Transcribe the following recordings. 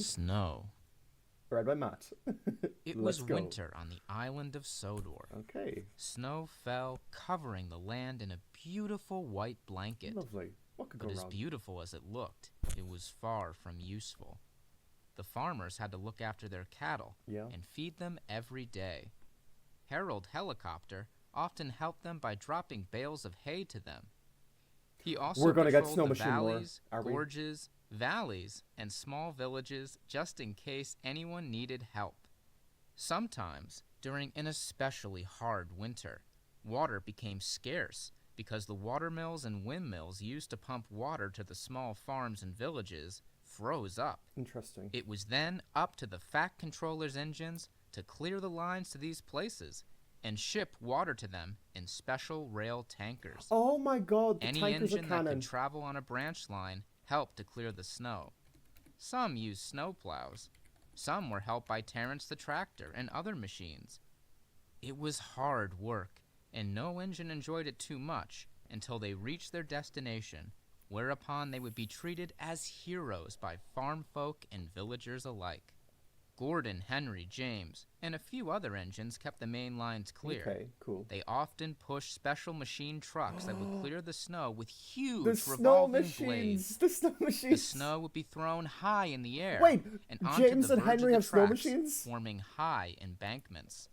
Snow. Read by Matt. It Let's was go. winter on the island of Sodor. Okay. Snow fell, covering the land in a beautiful white blanket. Lovely. What could But go as wrong? beautiful as it looked, it was far from useful. The farmers had to look after their cattle Yeah. and feed them every day. Harold Helicopter often helped them by dropping bales of hay to them. He also We're gonna get patrolled Snow the Machine lore, valleys, are we? gorges, valleys, and small villages just in case anyone needed help. Sometimes, during an especially hard winter, water became scarce because the watermills and windmills used to pump water to the small farms and villages froze up. Interesting. It was then up to the Fat Controller's engines to clear the lines to these places and ship water to them in special rail tankers. Oh my god, the Any tankers are engine that cannon. could travel on a branch line helped to clear the snow. Some used snow plows. Some were helped by Terrence the tractor and other machines. It was hard work, and no engine enjoyed it too much until they reached their destination, whereupon they would be treated as heroes by farm folk and villagers alike. Gordon, Henry, James, and a few other engines kept the main lines clear. Okay, cool. They often pushed special machine trucks that would clear the snow with huge The snow revolving machines. blades. The snow The machines. snow would be thrown high in the air Wait, and onto James the and verge Henry of have the snow tracks, machines? forming high embankments.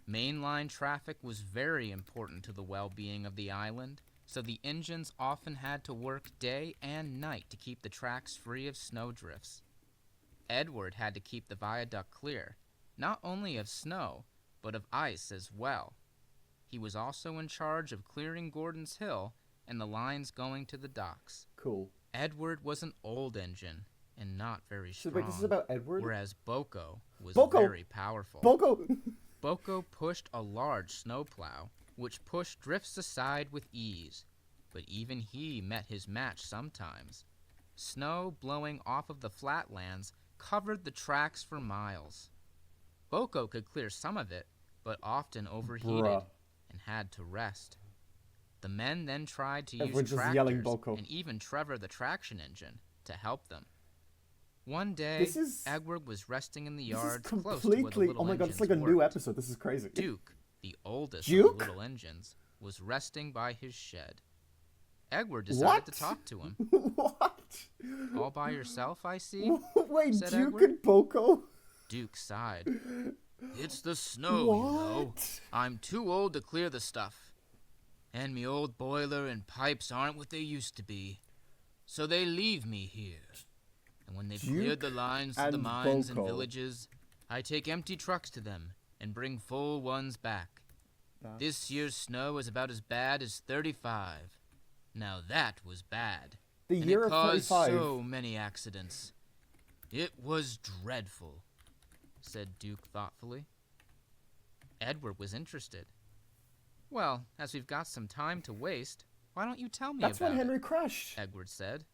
Mainline traffic was very important to the well-being of the island, so the engines often had to work day and night to keep the tracks free of snowdrifts. Edward had to keep the viaduct clear, not only of snow, but of ice as well. He was also in charge of clearing Gordon's Hill and the lines going to the docks. Cool. Edward was an old engine and not very So strong, wait, this is about Edward? whereas Boko was Boko! very powerful. Boko! Boko pushed a large snowplow, which pushed drifts aside with ease, but even he met his match sometimes. Snow blowing off of the flatlands covered the tracks for miles. Boko could clear some of it, but often overheated Bruh. and had to rest. The men then tried to Everyone's use just yelling tractors Boko. and even Trevor the traction engine to help them. One day, This is- Edward was resting in the This is yard close to where the completely... little Oh my god, it's like a engines new worked. episode. This is crazy. Duke, the oldest Duke? of the little engines, was resting by his shed. Edward decided to What? talk to him. What? All by yourself, I see? Wait, said Duke Edward. and Boko? Duke sighed. It's the snow, you know. What? I'm too old to clear the stuff. And me old boiler and pipes aren't what they used to be. So they leave me here. And when they've cleared the Duke lines to the and mines and Boko. villages, I take empty trucks to them and bring full ones back. This year's snow is about as bad as 35. Now that was bad. The And year it of caused 35. so many accidents. It was dreadful, said Duke thoughtfully. Edward was interested. Well, as we've got some time to waste, why don't you tell me That's about when it? Henry crashed. Edward said.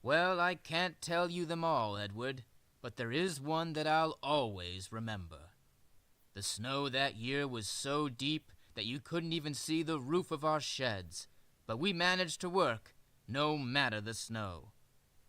Well, I can't tell you them all, Edward, but there is one that I'll always remember. The snow that year was so deep that you couldn't even see the roof of our sheds, but we managed to work, no matter the snow.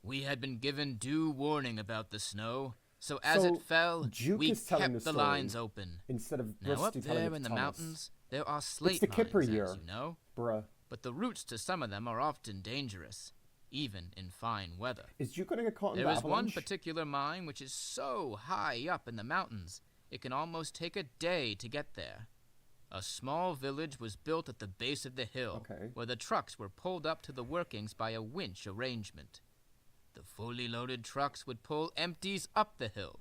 We had been given due warning about the snow, so as So, it fell, Duke we is telling kept the the story lines open. Instead of Now up Rusty telling there it in to the Thomas. mountains, there are slate the Kipper mines, year. as you know, Bruh. but the routes to some of them are often dangerous, even in fine weather. Is Duke gonna get caught in There the is one avalanche? particular mine which is so high up in the mountains, it can almost take a day to get there. A small village was built at the base of the hill, Okay. where the trucks were pulled up to the workings by a winch arrangement. The fully loaded trucks would pull empties up the hill.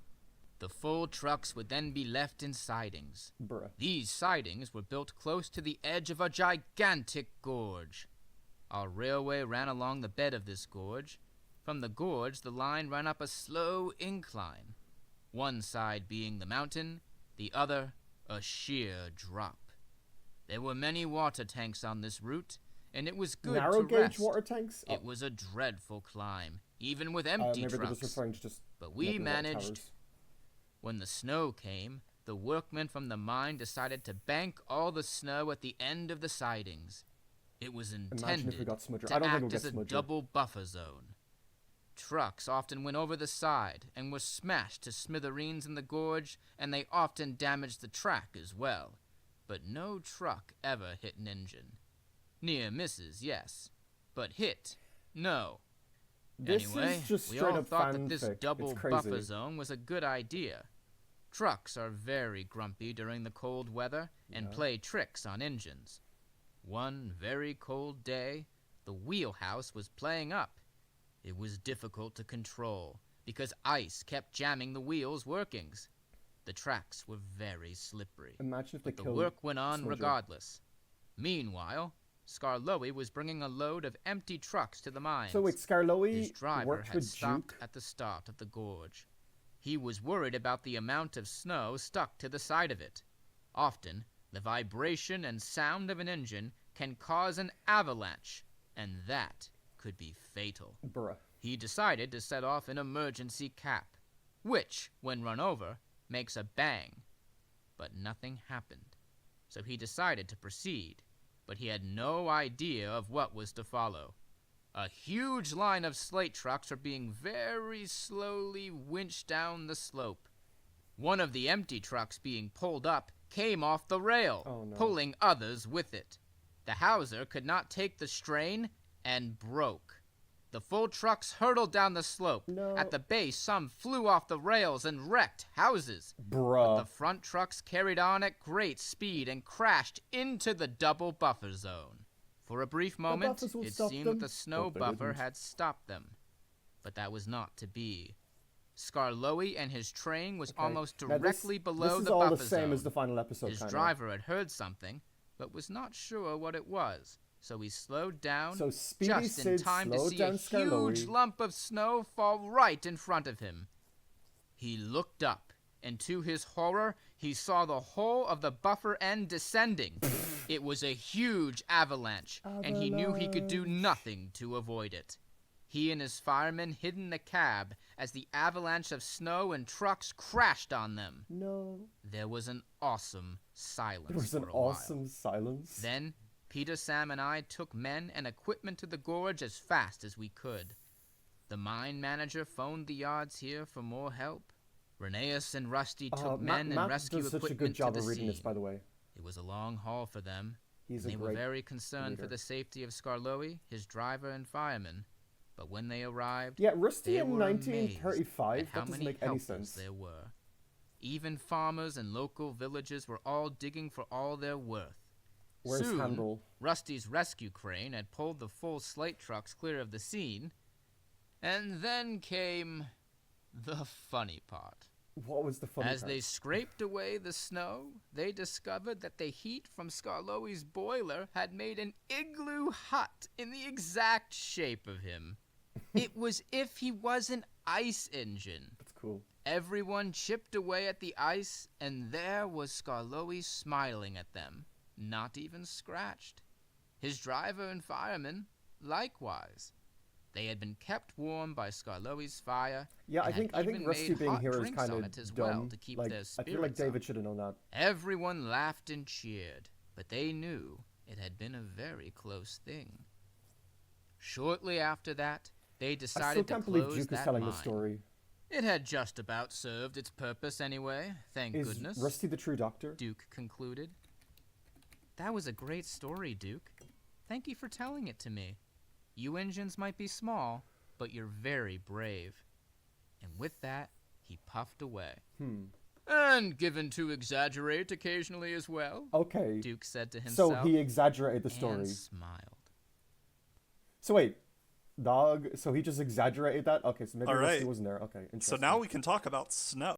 The full trucks would then be left in sidings. Bruh. These sidings were built close to the edge of a gigantic gorge. Our railway ran along the bed of this gorge. From the gorge, the line ran up a slow incline, one side being the mountain, the other a sheer drop. There were many water tanks on this route, and it was good Narrow to gauge rest. water tanks? It was a dreadful climb, even with empty maybe they're just trucks. referring to just But we making water managed. towers. When the snow came, the workmen from the mine decided to bank all the snow at the end of the sidings. It was Imagine if we intended got Smudger. to I don't think act we'll as get a Smudger. double buffer zone. Trucks often went over the side and were smashed to smithereens in the gorge, and they often damaged the track as well. But no truck ever hit an engine. Near misses, yes, but hit, no. This Anyway, is just we straight all up thought that this fanfic. double It's crazy. buffer zone was a good idea. Trucks are very grumpy during the cold weather and play tricks on engines. One very cold day, the wheelhouse was playing up. It was difficult to control because ice kept jamming the wheels' workings. The tracks were very slippery. Imagine if they But the killed work went on Soldier. regardless. Meanwhile, Skarloey was bringing a load of empty trucks to the mines. So wait, His Skarloey driver worked had with stopped Juke? at the start of the gorge. He was worried about the amount of snow stuck to the side of it. Often, the vibration and sound of an engine can cause an avalanche, and that could be fatal. Bruh. He decided to set off an emergency cap, which, when run over, makes a bang. But nothing happened, so he decided to proceed, but he had no idea of what was to follow. A huge line of slate trucks were being very slowly winched down the slope. One of the empty trucks being pulled up came off the rail, Oh, no. pulling others with it. The hawser could not take the strain and broke. The full trucks hurtled down the slope. No. At the base, some flew off the rails and wrecked houses. Bruh. The front trucks carried on at great speed and crashed into the double buffer zone. For a brief moment, buffers will it stop seemed them, that the snow but they buffer didn't. had stopped them. But that was not to be. Skarloey and his train was Okay. almost Now directly below this is the all buffer the same zone. as the final episode, His kind driver had heard something, but was not sure what it was, so he slowed down So Speedy just in Sid time to slowed see down a Skarloey. huge lump of snow fall right in front of him. He looked up, and to his horror, he saw the whole of the buffer end descending. It was a huge avalanche, and he knew he could do Avalanche. nothing to avoid it. He and his firemen hid in the cab as the avalanche of snow and trucks crashed on them. No. There was an awesome silence There was an for a while. awesome silence. Then, Peter, Sam, and I took men and equipment to the gorge as fast as we could. The mine manager phoned the yards here for more help. Rheneas and Rusty took men and rescue does such a good equipment job to of the reading scene. this, by the way. It was a long haul for them. He's and a they were great very concerned for leader. the safety of Skarloey, his driver, and firemen. But when they arrived, Yeah, Rusty they in were amazed 1935, at how that doesn't many make any helpers sense. there were. Even farmers and local villages were all digging for all their worth. Where's Soon, Handel? Rusty's rescue crane had pulled the full slate trucks clear of the scene. And then came the funny part. What was the funny As part? they scraped away the snow, they discovered that the heat from Skarloey's boiler had made an igloo hut in the exact shape of him. It was if he was an ice engine. That's cool. Everyone chipped away at the ice, and there was Skarloey smiling at them, not even scratched. His driver and firemen, likewise. They had been kept warm by Skarloey's fire. Yeah, I and think had even Rusty made being hot here is drinks kind on of it as dumb. well to keep like, their I feel like spirits up. David should have known that. Everyone laughed and cheered, but they knew it had been a very close thing. Shortly after that, they I still decided to can't believe close Juke is that telling mine. the story. It had just about served its purpose anyway, thank Is goodness, Rusty the true doctor? Duke concluded. That was a great story, Duke. Thank you for telling it to me. You engines might be small, but you're very brave. And with that, he puffed away. And given to exaggerate occasionally as well, Okay. Duke said to himself. So he exaggerated the story. And smiled. So wait, dog. So he just exaggerated that. Okay, so maybe All Rusty right. wasn't there. Okay, So interesting. now we can talk about snow.